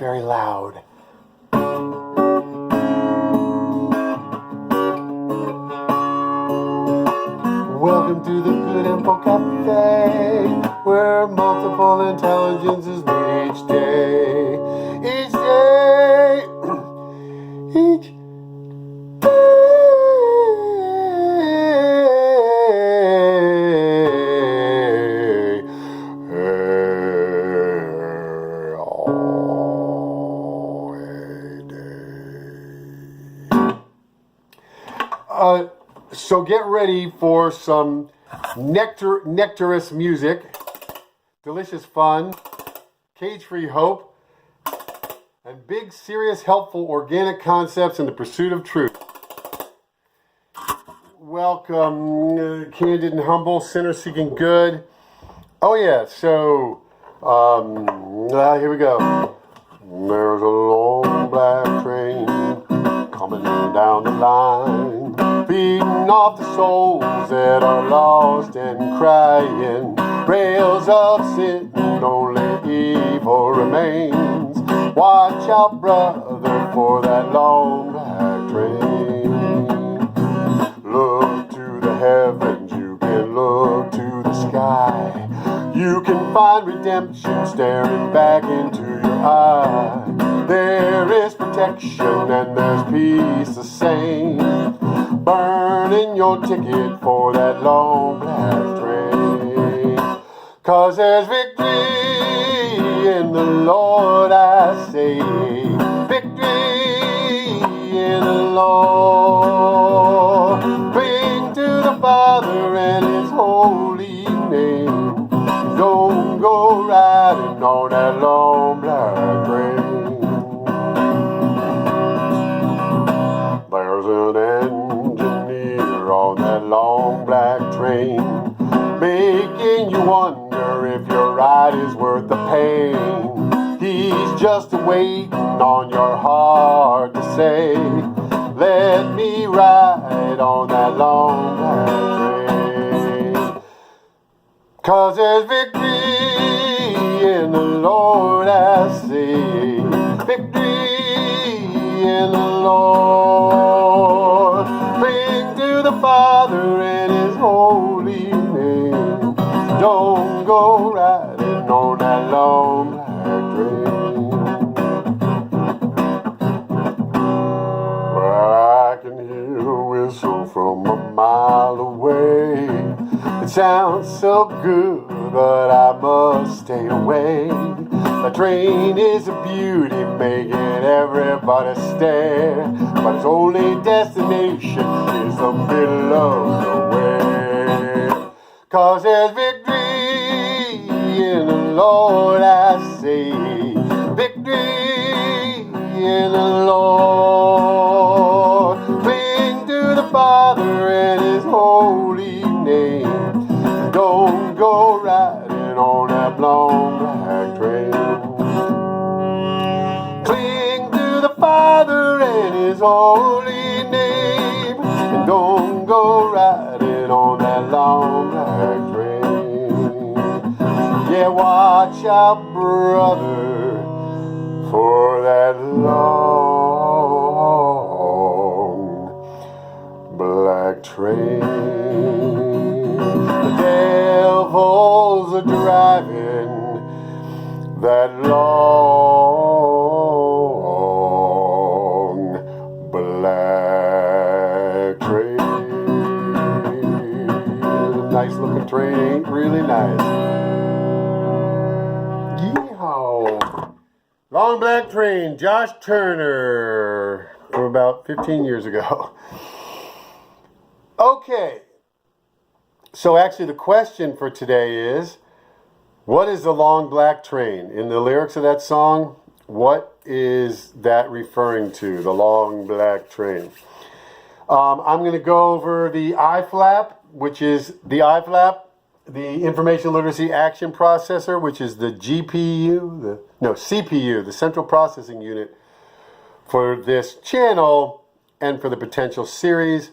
very loud. Welcome to the Good Info Cafe, where multiple intelligences meet each day. Each day. Each day. So get ready for some nectarous music, delicious fun, cage-free hope, and big, serious, helpful, organic concepts in the pursuit of truth. Welcome, candid and humble, sinner seeking good. Oh yeah, so here we go. There's a long black train coming down the line, feeding off the souls that are lost and crying. Rails of sin, only evil remains. Watch out, brother, for that long black train. Look to the heavens, you can look to the sky. You can find redemption staring back into your eye. There is protection and there's peace the same. Burning your ticket for that long black train. 'Cause there's victory in the Lord, I say. Victory in the Lord. Bring to the Father and His holy name. Don't go riding on that long black train. There's an engineer on that long black train, making you wonder if your ride is worth the pain. He's just waiting on your heart to say, let me ride on that long black train. 'Cause there's victory in the Lord, I say. Victory in the Lord. Bring to the Father in His holy name. Don't go riding on that long black train. Well, I can hear a whistle from a mile away. It sounds so good, but I must stay away. The train is a beauty, making everybody stare, but its only destination is the middle of nowhere. 'Cause there's victory in the Lord, I say. Victory in the Lord. Bring to the Father and His holy name. Don't go riding on that long black train. Cling to the Father and His holy name, and don't go riding on that long black train. Yeah, watch out, brother, for that long black train. The devils are driving that long black train. Nice looking train, ain't really nice. Yeehaw. Long black train, Josh Turner, from about 15 years ago. Okay. So actually the question for today is, what is the long black train? In the lyrics of that song, what is that referring to, the long black train? I'm going to go over the IFLAP, which is the IFLAP, the Information Literacy Action Processor, which is the CPU, the Central Processing Unit for this channel and for the potential series.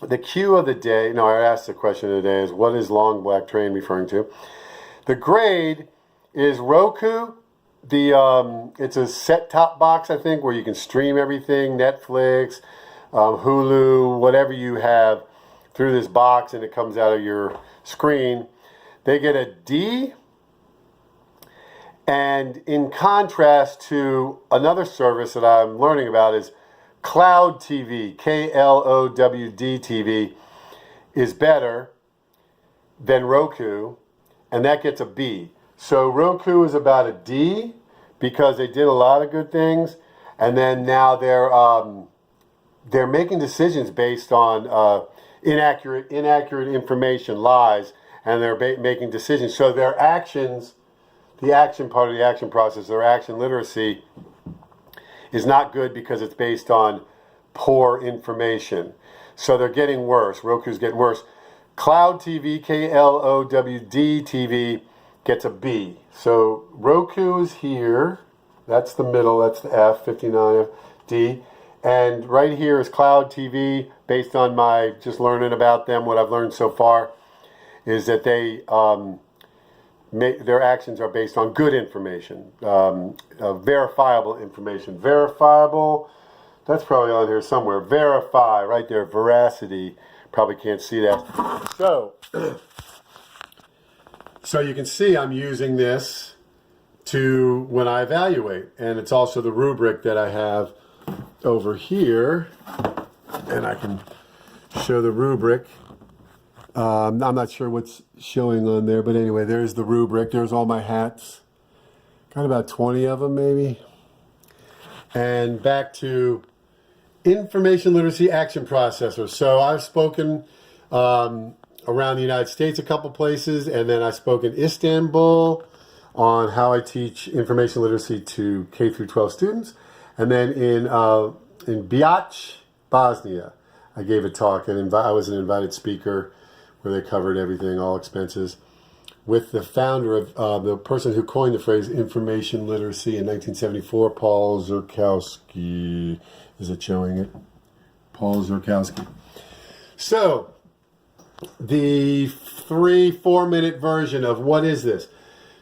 The cue of the day, I asked the question of the day is, what is long black train referring to? The grade is Roku it's a set-top box, I think, where you can stream everything, Netflix, Hulu, whatever you have through this box, and it comes out of your screen. They get a D. And in contrast to another service that I'm learning about is Cloud TV, KLOWD TV, is better than Roku, and that gets a B. So Roku is about a D because they did a lot of good things, and then now they're making decisions based on inaccurate information, lies, and they're making decisions. So their actions, the action part of the action process, their action literacy is not good because it's based on poor information. So they're getting worse. Roku's getting worse. Cloud TV, KLOWD TV, gets a B. So Roku's here. That's the middle. That's the F, 59D. And right here is Cloud TV, based on my just learning about them. What I've learned so far is that they their actions are based on good information, verifiable information. Verifiable, that's probably on here somewhere. Verify, right there, veracity. Probably can't see that. So you can see I'm using this to when I evaluate, and it's also the rubric that I have over here, and I can show the rubric. I'm not sure what's showing on there, but anyway, there's the rubric. There's all my hats. Got about 20 of them, maybe. And back to information literacy action processor. So I've spoken around the United States a couple places, and then I spoke in Istanbul on how I teach information literacy to K through 12 students. And then in Biac, Bosnia, I gave a talk, and I was an invited speaker where they covered everything, all expenses, with the founder of the person who coined the phrase information literacy in 1974, Paul Zurkowski. Is it showing it? Paul Zurkowski. So, the 3-4 minute version of what is this?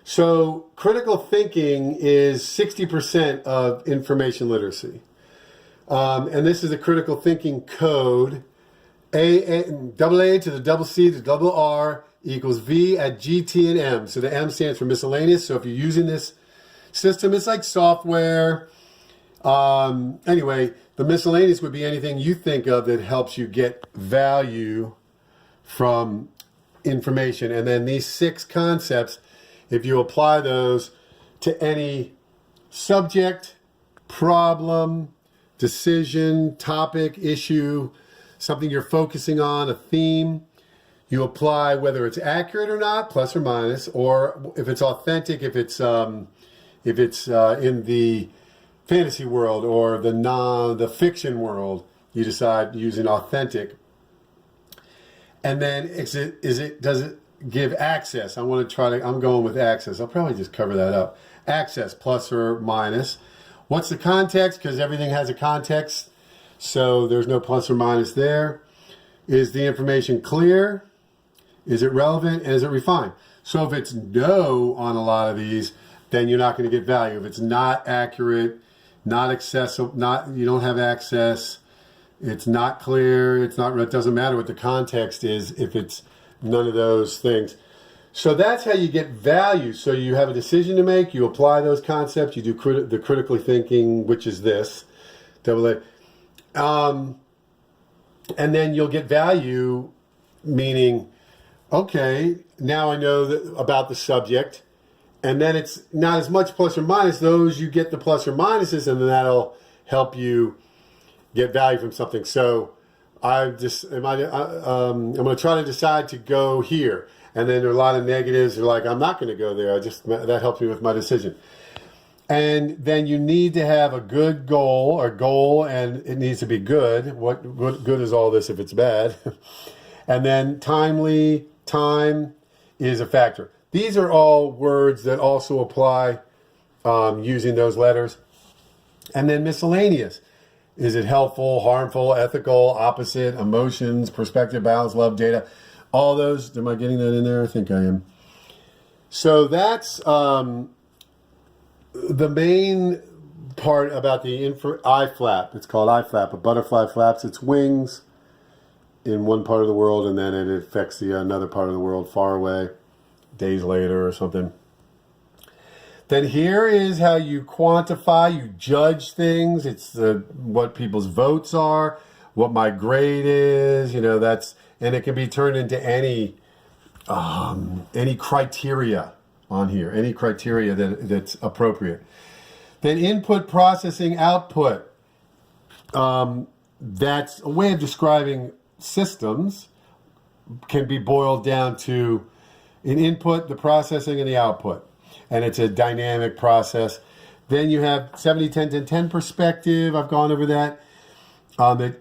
So, critical thinking is 60% of information literacy. And this is a critical thinking code. Double A to the double C to the double R equals V at G, T, and M. So the M stands for miscellaneous. So if you're using this system, it's like software. Anyway, the miscellaneous would be anything you think of that helps you get value from information. And then these 6 concepts, if you apply those to any subject, problem, decision, topic, issue, something you're focusing on, a theme, you apply whether it's accurate or not, plus or minus, or if it's authentic, if it's in the fantasy world or the fiction world, you decide using authentic. And then does it give access? I'm going with access. I'll probably just cover that up. Access, plus or minus. What's the context? Because everything has a context. So there's no plus or minus there. Is the information clear? Is it relevant? And is it refined? So if it's no on a lot of these, then you're not going to get value. If it's not accurate, not accessible, you don't have access, it's not clear, it doesn't matter what the context is if it's none of those things. So that's how you get value. So you have a decision to make, you apply those concepts, you do the critically thinking, which is this, double A. And then you'll get value, meaning, okay, now I know about the subject, and then it's not as much plus or minus. Those you get the plus or minuses, and then that'll help you get value from something. So I'm going to try to decide to go here, and then there are a lot of negatives. You're like, I'm not going to go there. That helps me with my decision. And then you need to have a good goal, and it needs to be good. What good is all this if it's bad? And then time is a factor. These are all words that also apply using those letters. And then miscellaneous. Is it helpful, harmful, ethical, opposite, emotions, perspective, balance, love, data? All those, am I getting that in there? I think I am. So that's the main part about the eye flap, it's called eye flap. A butterfly flaps its wings in one part of the world, and then it affects the another part of the world far away, days later or something. Then here is how you quantify, you judge things. It's what people's votes are, what my grade is, and it can be turned into any criteria on here, any criteria that's appropriate. Then input, processing, output. That's a way of describing systems, can be boiled down to an input, the processing, and the output. And it's a dynamic process. Then you have 70-10-10-10 perspective. I've gone over that. That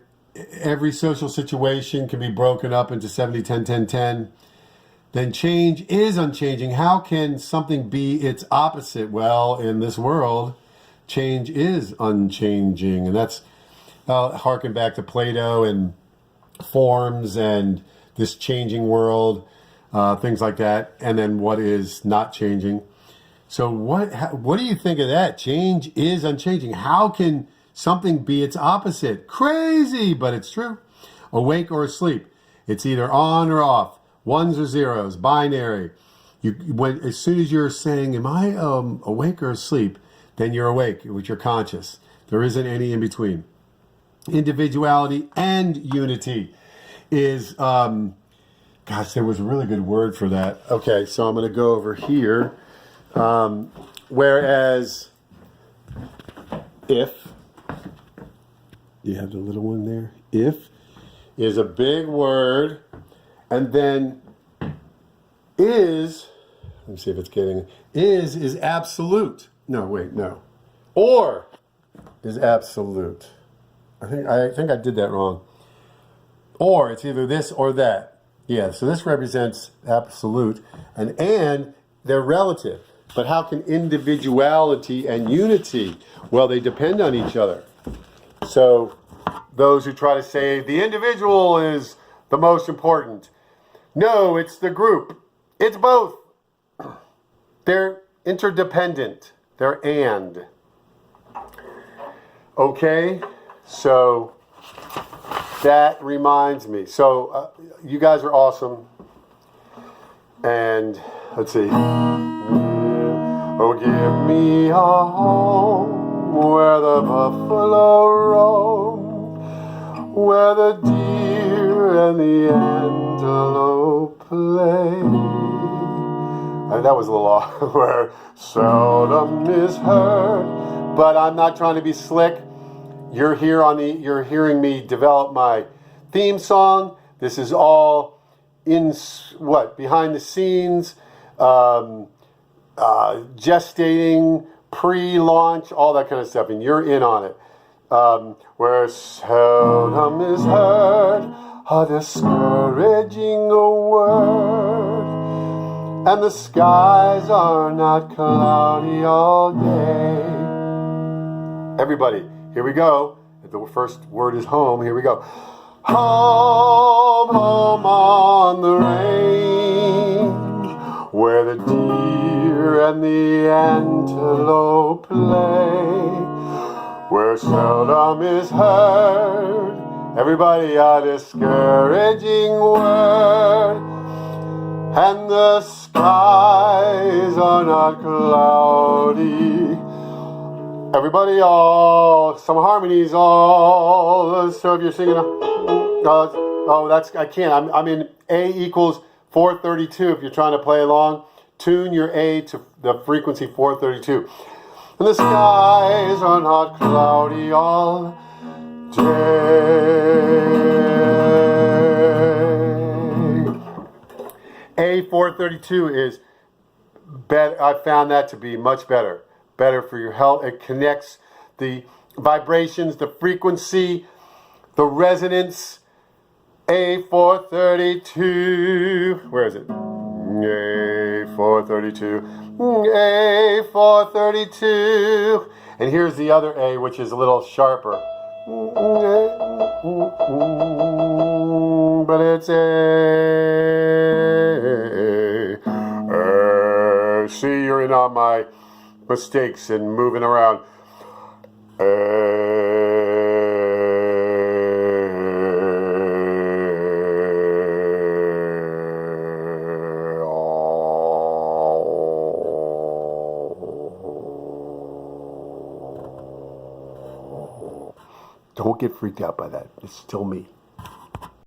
every social situation can be broken up into 70-10-10-10. Then change is unchanging. How can something be its opposite? Well, in this world, change is unchanging. And that's harken back to Plato and forms and this changing world, things like that. And then what is not changing. So what do you think of that? Change is unchanging. How can something be its opposite? Crazy, but it's true. Awake or asleep. It's either on or off. Ones or zeros. Binary. As soon as you're saying, am I awake or asleep? Then you're awake, which you're conscious. There isn't any in between. Individuality and unity is, gosh, there was a really good word for that. Okay, so I'm going to go over here. Whereas if, you have the little one there, if is a big word, and then is, let me see if it's getting, is absolute. No, wait, no. Or is absolute. I think I did that wrong. Or it's either this or that. Yeah, so this represents absolute, and they're relative. But how can individuality and unity? Well, they depend on each other. So those who try to say the individual is the most important. No, it's the group. It's both. They're interdependent. They're and. Okay, so that reminds me. So you guys are awesome. And let's see. Oh, give me a home where the buffalo roam, where the deer and the antelope play. That was a little off. Where seldom is heard, but I'm not trying to be slick. You're hearing me develop my theme song. This is all behind the scenes. Gestating, pre-launch, all that kind of stuff, and you're in on it. Where seldom is heard a discouraging word, and the skies are not cloudy all day. Everybody, here we go. The first word is home. Here we go. Home, home on the range, where the deer and the antelope play, where seldom is heard, everybody, a discouraging word, and the skies are not cloudy. Everybody, some harmonies, so if you're singing, I can't, I'm in A equals 432 if you're trying to play along. Tune your A to the frequency 432. And the skies are not cloudy all day. A432 is better. I found that to be much better. Better for your health. It connects the vibrations, the frequency, the resonance. A432. Where is it? A432. A432. And here's the other A, which is a little sharper. But it's A. See, you're in on my mistakes and moving around. Don't get freaked out by that. It's still me.